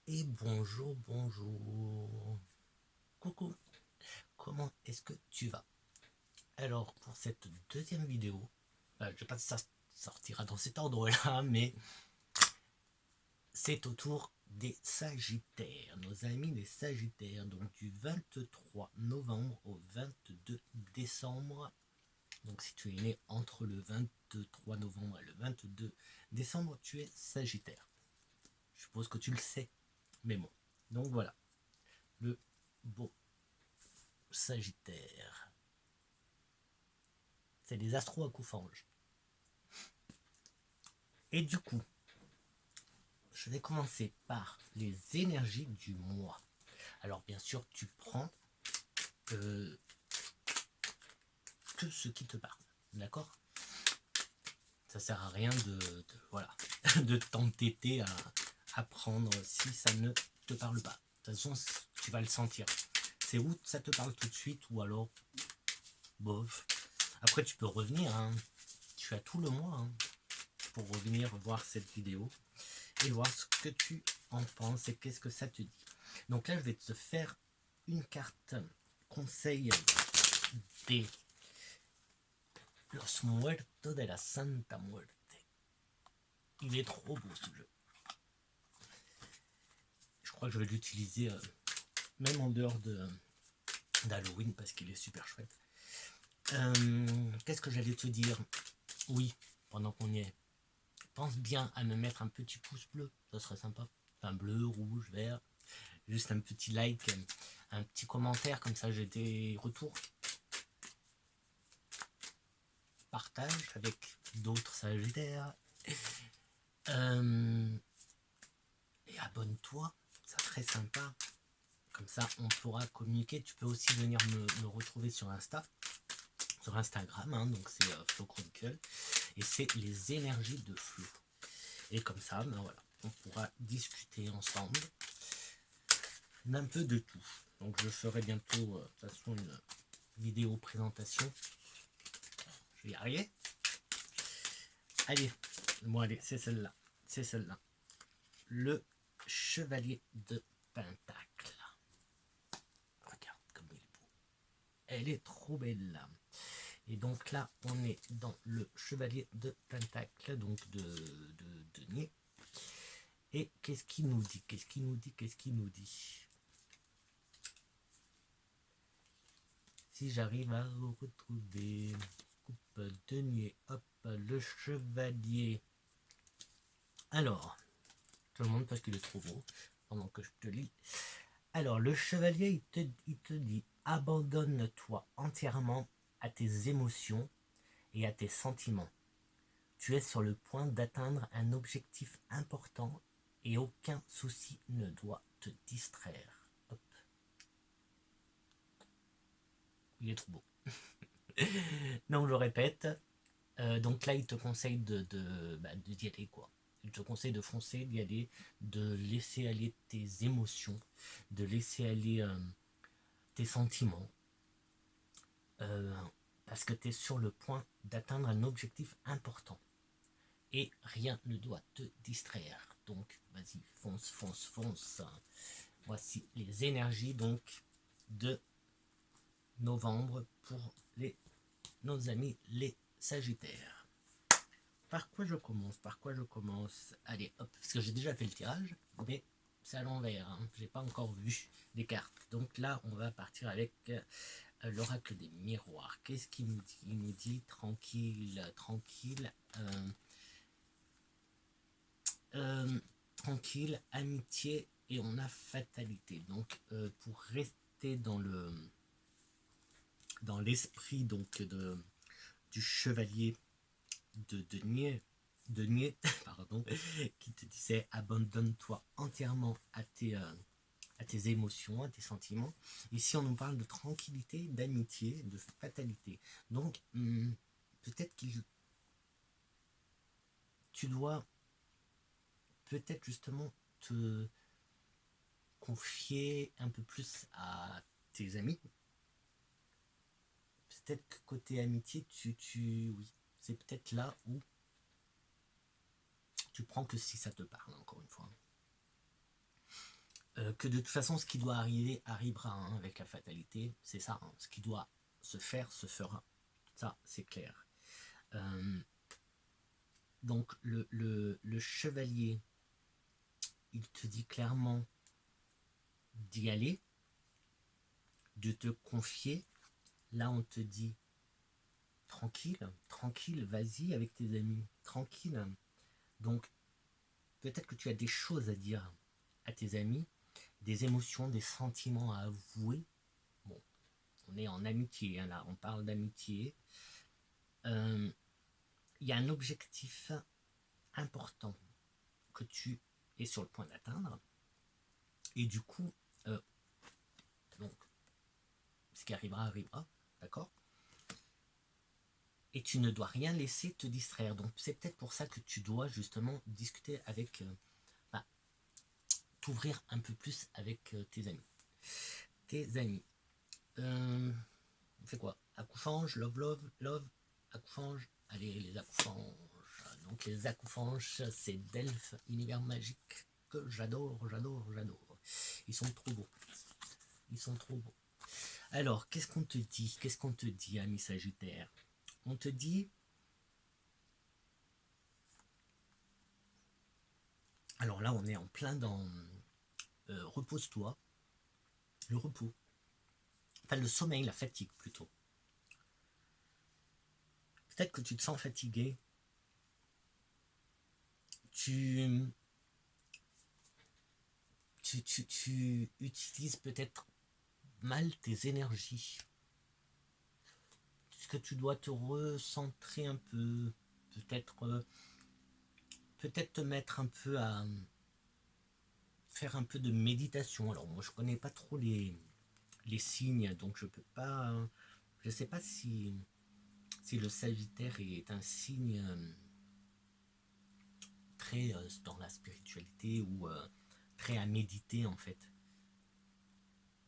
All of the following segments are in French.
Et bonjour, bonjour. Coucou, comment est-ce que tu vas? Alors, pour cette deuxième vidéo, je ne sais pas si ça sortira dans cet ordre-là, mais c'est au tour des Sagittaires, nos amis les Sagittaires, donc du 23 novembre au 22 décembre. Donc si tu es né entre le 23 novembre et le 22 décembre, tu es Sagittaire. Je suppose que tu le sais, mais bon. Donc voilà, le beau Sagittaire. C'est les astros à Couffange. Et du coup, je vais commencer par les énergies du mois. Alors bien sûr, tu prends que ce qui te parle, d'accord? Ça sert à rien voilà, de t'entêter à prendre si ça ne te parle pas. De toute façon, tu vas le sentir. C'est où ça te parle tout de suite ou alors bof. Après, tu peux revenir. Hein. Tu as tout le mois hein, pour revenir voir cette vidéo et voir ce que tu en penses et qu'est-ce que ça te dit. Donc là, je vais te faire une carte conseil des Los Muertos de la Santa Muerte. Il est trop beau ce jeu. Je crois que je vais l'utiliser même en dehors d'Halloween parce qu'il est super chouette. Qu'est-ce que j'allais te dire? Oui, pendant qu'on y est, pense bien à me mettre un petit pouce bleu, ça serait sympa. Enfin bleu, rouge, vert, juste un petit like, un petit commentaire, comme ça j'ai des retours. Partage avec d'autres Sagittaires. Et abonne-toi, c'est très sympa. Comme ça, on pourra communiquer. Tu peux aussi venir me retrouver sur sur Instagram, hein, donc c'est Flo Chronicle. Et c'est les énergies de Flo. Et comme ça, ben voilà, on pourra discuter ensemble d'un peu de tout. Donc je ferai bientôt, de toute façon, une vidéo présentation. Je vais y arriver. Allez, bon allez, c'est celle-là. C'est celle-là. Le chevalier de Pentacle. Regarde comme il est beau. Elle est trop belle. Et donc là, on est dans le chevalier de Pentacle, donc de denier. Et qu'est-ce qu'il nous dit? Qu'est-ce qu'il nous dit? Qu'est-ce qu'il nous dit? Si j'arrive à vous retrouver, coupe denier, hop, le chevalier. Alors, tout le monde parce qu'il est trop beau, pendant que je te lis. Alors, le chevalier, il te dit, abandonne-toi entièrement à tes émotions et à tes sentiments. Tu es sur le point d'atteindre un objectif important et aucun souci ne doit te distraire. Hop. Il est trop beau. Donc, je répète. Donc là, il te conseille d'y aller, quoi. Il te conseille de foncer, d'y aller, de laisser aller tes émotions, de laisser aller tes sentiments. Parce que tu es sur le point d'atteindre un objectif important. Et rien ne doit te distraire. Donc, vas-y, fonce, fonce, fonce. Voici les énergies, donc, de novembre pour nos amis les Sagittaires. Par quoi je commence? Par quoi je commence? Allez, hop, parce que j'ai déjà fait le tirage, mais c'est à l'envers. Hein. J'ai pas encore vu des cartes. Donc là, on va partir avec l'oracle des miroirs. Qu'est-ce qu'il nous dit? Il nous dit tranquille, tranquille, tranquille, amitié et on a fatalité. Donc pour rester dans l'esprit donc du chevalier de denier pardon, qui te disait abandonne-toi entièrement à tes émotions, à tes sentiments. Ici, on nous parle de tranquillité, d'amitié, de fatalité. Donc, peut-être que tu dois peut-être justement te confier un peu plus à tes amis. Peut-être que côté amitié, oui, c'est peut-être là où tu prends que si ça te parle, encore une fois. que de toute façon, ce qui doit arriver arrivera, hein, avec la fatalité. C'est ça, hein, ce qui doit se faire se fera. Ça, c'est clair. Donc, le chevalier, il te dit clairement d'y aller, de te confier. Là, on te dit tranquille, tranquille, vas-y avec tes amis, tranquille. Donc, peut-être que tu as des choses à dire à tes amis, des émotions, des sentiments à avouer. Bon, on est en amitié, hein, là, on parle d'amitié. Il y a un objectif important que tu es sur le point d'atteindre. Et du coup, donc, ce qui arrivera, arrivera, d'accord? Et tu ne dois rien laisser te distraire. Donc, c'est peut-être pour ça que tu dois justement discuter avec, t'ouvrir un peu plus avec tes amis. Tes amis. On fait quoi? Accoufange, love, accoufange. Allez, les accoufanges. Donc, les accoufanges, c'est d'elfes, univers magique que j'adore, j'adore, j'adore. Ils sont trop beaux. Ils sont trop beaux. Alors, qu'est-ce qu'on te dit? Qu'est-ce qu'on te dit, ami Sagittaire? On te dit... Alors là, on est en plein dans... repose-toi. Le repos. Enfin, le sommeil, la fatigue plutôt. Peut-être que tu te sens fatigué. Tu utilises peut-être mal tes énergies. Est-ce que tu dois te recentrer un peu? Peut-être te mettre un peu à faire un peu de méditation. Alors moi je connais pas trop les signes, donc je peux pas... Je sais pas si le Sagittaire est un signe très dans la spiritualité ou très à méditer en fait.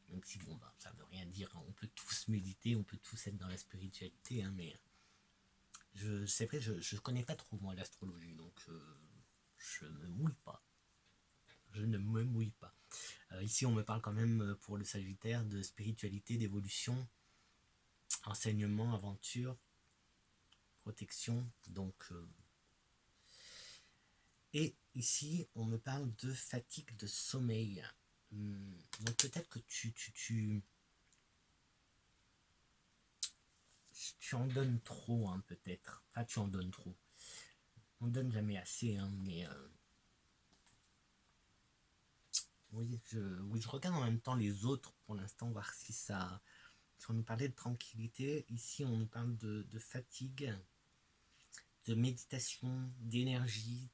Même si bon, bah, ça veut rien dire, on peut tous méditer, on peut tous être dans la spiritualité, hein, mais c'est vrai, je connais pas trop moi l'astrologie, donc je me mouille pas. Je ne me mouille pas. Ici, on me parle quand même pour le Sagittaire de spiritualité, d'évolution, enseignement, aventure, protection, donc... Et ici, on me parle de fatigue, de sommeil. Donc peut-être que tu en donnes trop, hein, peut-être. Enfin, tu en donnes trop. On donne jamais assez, hein, mais... oui, je regarde en même temps les autres pour l'instant, voir si ça... Si on nous parlait de tranquillité, ici on nous parle de fatigue, de méditation, d'énergie.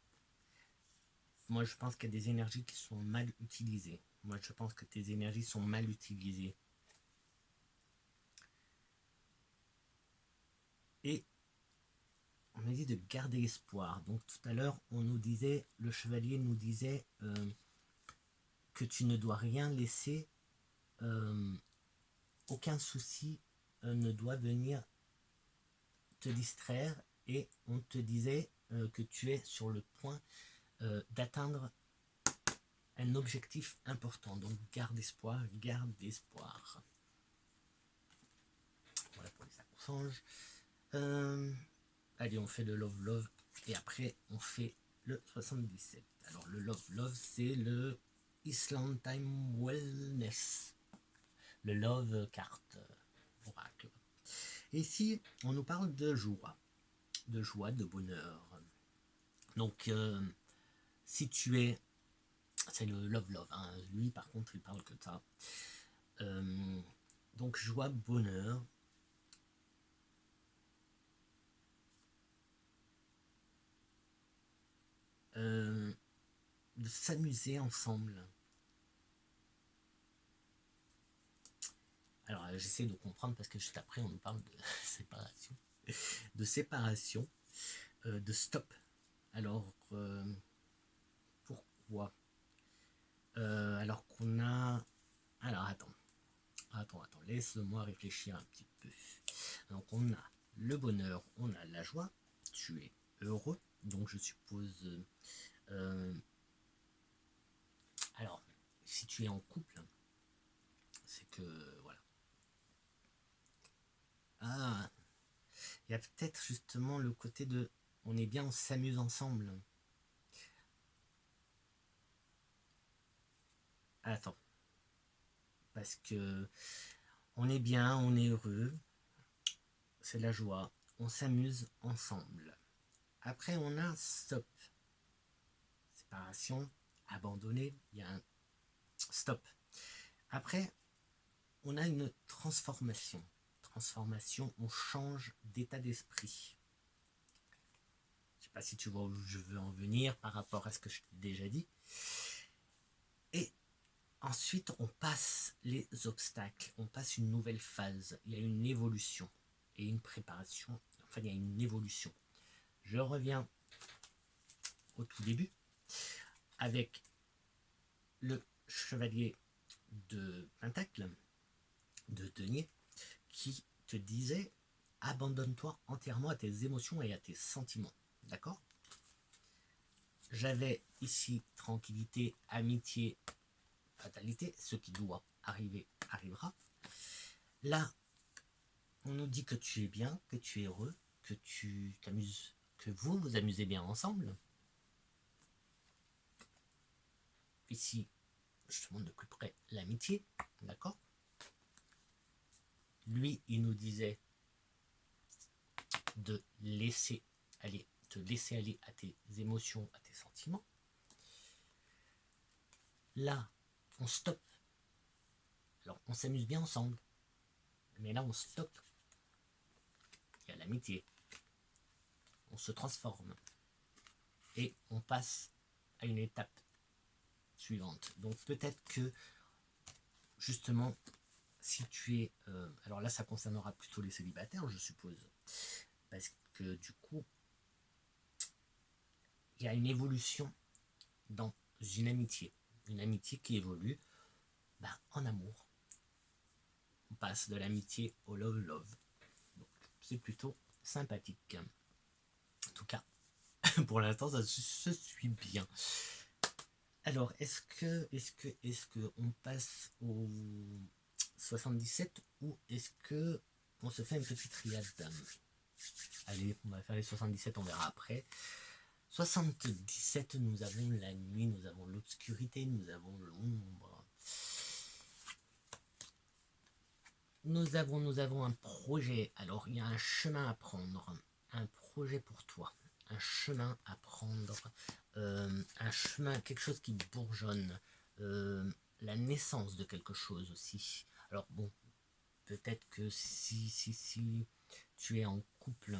Moi je pense qu'il y a des énergies qui sont mal utilisées. Moi je pense que tes énergies sont mal utilisées. Et on m'a dit de garder espoir. Donc tout à l'heure, on nous disait, le chevalier nous disait que tu ne dois rien laisser, aucun souci ne doit venir te distraire. Et on te disait que tu es sur le point d'atteindre un objectif important. Donc garde espoir, garde espoir. Voilà pour les accouchanges. Allez, on fait le love et après on fait le 77. Alors le love c'est le Island Time Wellness, le love carte oracle. Et ici on nous parle de joie, de bonheur. Donc si tu es, c'est le love, hein. Lui par contre il parle que de ça. Donc joie, bonheur. De s'amuser ensemble. Alors j'essaie de comprendre parce que juste après on nous parle de séparation, de stop. Alors pourquoi alors qu'on a... Alors attends, laisse-moi réfléchir un petit peu. Donc on a le bonheur, on a la joie, tu es heureux, donc je suppose... alors, si tu es en couple, c'est que voilà. Ah, il y a peut-être justement le côté de on est bien, on s'amuse ensemble. Attends, parce que on est bien, on est heureux, c'est la joie, on s'amuse ensemble. Après, on a stop, séparation, abandonné, il y a un stop. Après, on a une transformation. Transformation, on change d'état d'esprit. Je ne sais pas si tu vois où je veux en venir par rapport à ce que je t'ai déjà dit. Et ensuite, on passe les obstacles, on passe une nouvelle phase. Il y a une évolution et une préparation. Enfin, il y a une évolution. Je reviens au tout début avec le chevalier de Pentacle, de denier, qui te disait abandonne-toi entièrement à tes émotions et à tes sentiments. D'accord? J'avais ici tranquillité, amitié, fatalité. Ce qui doit arriver, arrivera. Là, on nous dit que tu es bien, que tu es heureux, que tu t'amuses, que vous vous amusez bien ensemble. Ici, je te montre de plus près l'amitié, d'accord? Lui, il nous disait de laisser aller, te laisser aller à tes émotions, à tes sentiments. Là, on stoppe. Alors, on s'amuse bien ensemble, mais là, on stoppe. Il y a l'amitié. On se transforme et on passe à une étape suivante. Donc, peut-être que, justement, si tu es... alors là, ça concernera plutôt les célibataires, je suppose. Parce que, du coup, il y a une évolution dans une amitié qui évolue en amour. On passe de l'amitié au love. Donc, c'est plutôt sympathique. En tout cas, pour l'instant, ça se suit bien. Alors, est-ce que on passe au 77 ou est-ce que on se fait une petite triade? Allez, on va faire les 77, on verra après. 77, nous avons la nuit, nous avons l'obscurité, nous avons l'ombre. Nous avons un projet. Alors, il y a un chemin à prendre. Un projet pour toi. Un chemin à prendre. Un chemin, quelque chose qui bourgeonne. La naissance de quelque chose aussi. Alors, bon, peut-être que si tu es en couple,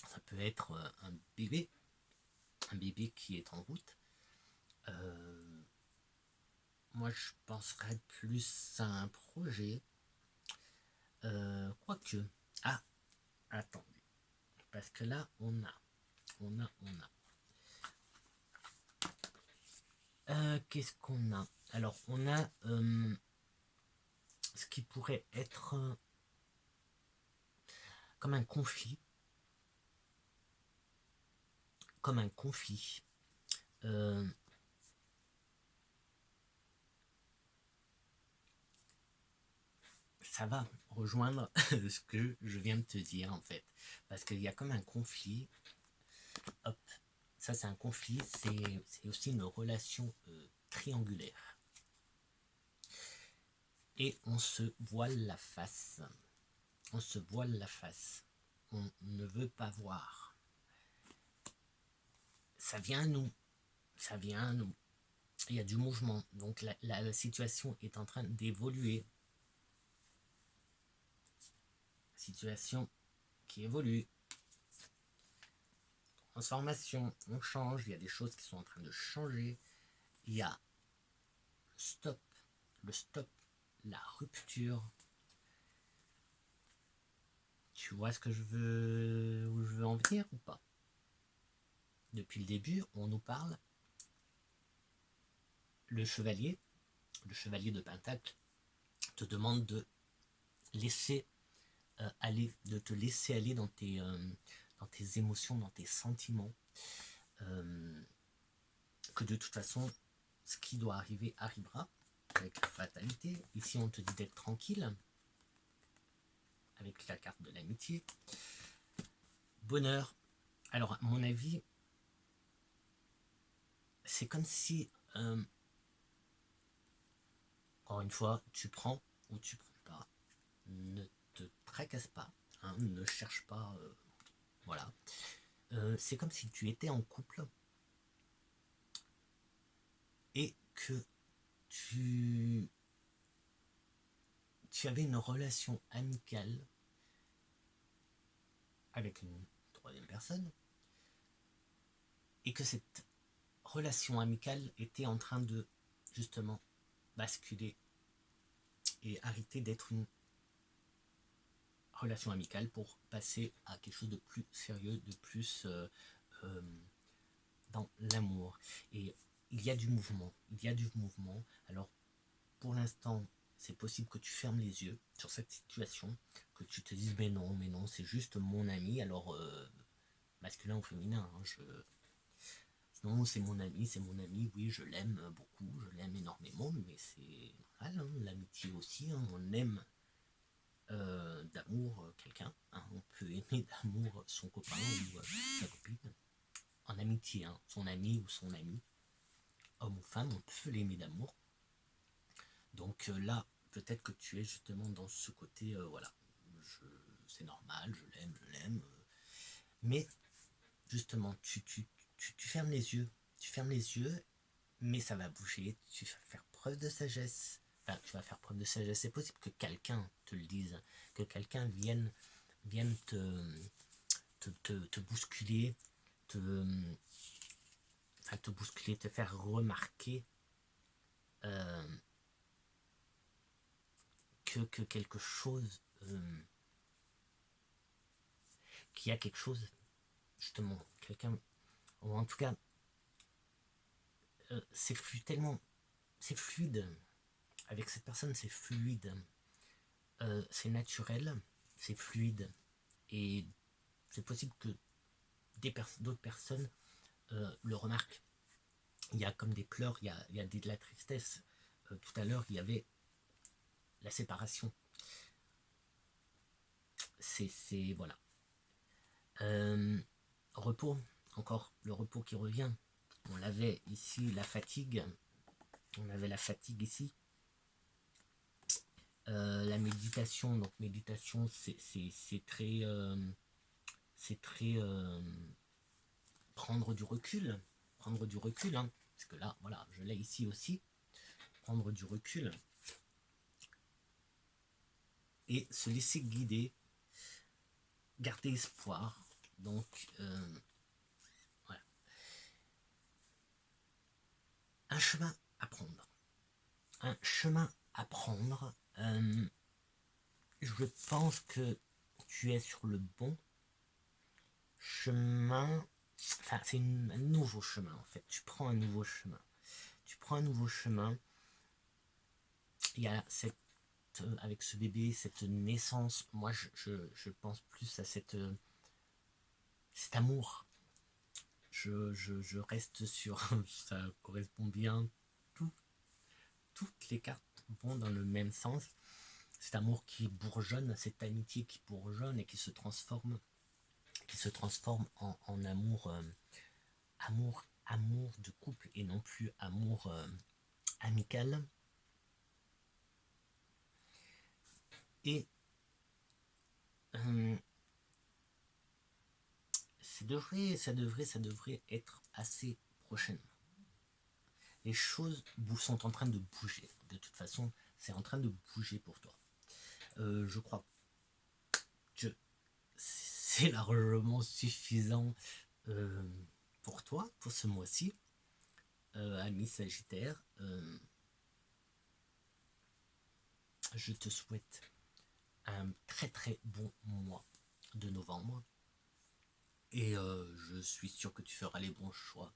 ça peut être un bébé qui est en route. Moi, je penserais plus à un projet. Quoique. Ah, attendez. Parce que là, on a. Qu'est-ce qu'on a? Alors, on a ce qui pourrait être comme un conflit. Ça va rejoindre ce que je viens de te dire en fait. Parce qu'il y a comme un conflit. Hop, ça c'est un conflit, c'est aussi une relation triangulaire. Et on se voile la face. On se voile la face. On ne veut pas voir. Ça vient à nous. Ça vient à nous. Il y a du mouvement. Donc la situation est en train d'évoluer. Situation qui évolue. Transformation, on change. Il y a des choses qui sont en train de changer. Il y a le stop, la rupture. Tu vois ce que où je veux en venir ou pas? Depuis le début, on nous parle. Le chevalier de Pentacle, te demande de laisser aller, de te laisser aller dans tes émotions, dans tes sentiments. Que de toute façon, ce qui doit arriver arrivera, avec la fatalité. Ici, on te dit d'être tranquille, avec la carte de l'amitié. Bonheur. Alors, à mon avis, c'est comme si, encore une fois, tu prends ou tu prends pas. Ne te tracasse pas, hein, ne cherche pas, voilà. C'est comme si tu étais en couple et que tu avais une relation amicale avec une troisième personne et que cette relation amicale était en train de justement basculer et arrêter d'être une relation amicale pour passer à quelque chose de plus sérieux, de plus dans l'amour. Et il y a du mouvement, alors pour l'instant c'est possible que tu fermes les yeux sur cette situation, que tu te dises mais non, c'est juste mon ami, alors masculin ou féminin, hein, non, c'est mon ami, oui, je l'aime beaucoup, je l'aime énormément, mais c'est normal, hein, l'amitié aussi, hein, on aime d'amour quelqu'un, hein, on peut aimer d'amour son copain ou sa copine, en amitié, hein, son ami ou son ami, homme ou femme, on peut l'aimer d'amour. Donc là, peut-être que tu es justement dans ce côté, voilà, c'est normal, je l'aime, mais justement, tu fermes les yeux, mais ça va bouger, tu vas faire preuve de sagesse. Enfin, tu vas faire preuve de sagesse. C'est possible que quelqu'un te le dise, que quelqu'un vienne te bousculer, te bousculer, te faire remarquer que quelque chose, qu'il y a quelque chose, justement, quelqu'un, ou en tout cas, c'est tellement, c'est fluide. Avec cette personne, c'est fluide, c'est naturel, c'est fluide, et c'est possible que d'autres personnes le remarquent. Il y a comme des pleurs, il y a de la tristesse. Tout à l'heure, il y avait la séparation. C'est voilà. Repos, encore le repos qui revient. On l'avait ici, la fatigue. On avait la fatigue ici. La méditation, donc méditation, c'est très prendre du recul, hein, parce que là, voilà, je l'ai ici aussi, prendre du recul et se laisser guider, garder espoir. Donc voilà, un chemin à prendre, je pense que tu es sur le bon chemin. Enfin, c'est un nouveau chemin en fait. Tu prends un nouveau chemin. Il y a cette, avec ce bébé, cette naissance. Moi, je pense plus à cet amour. Je reste sur. Ça correspond bien. Toutes les cartes vont dans le même sens. Cet amour qui bourgeonne, cette amitié qui bourgeonne et qui se transforme en amour, amour de couple et non plus amour amical. Et ça devrait être assez prochainement. Les choses sont en train de bouger. De toute façon, c'est en train de bouger pour toi. Je crois que c'est largement suffisant pour toi, pour ce mois-ci, ami Sagittaire. Je te souhaite un très très bon mois de novembre. Et je suis sûr que tu feras les bons choix.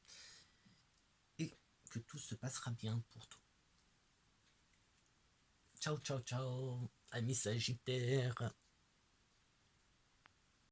Et que tout se passera bien pour toi. Ciao, ciao, ciao, ami Sagittaire.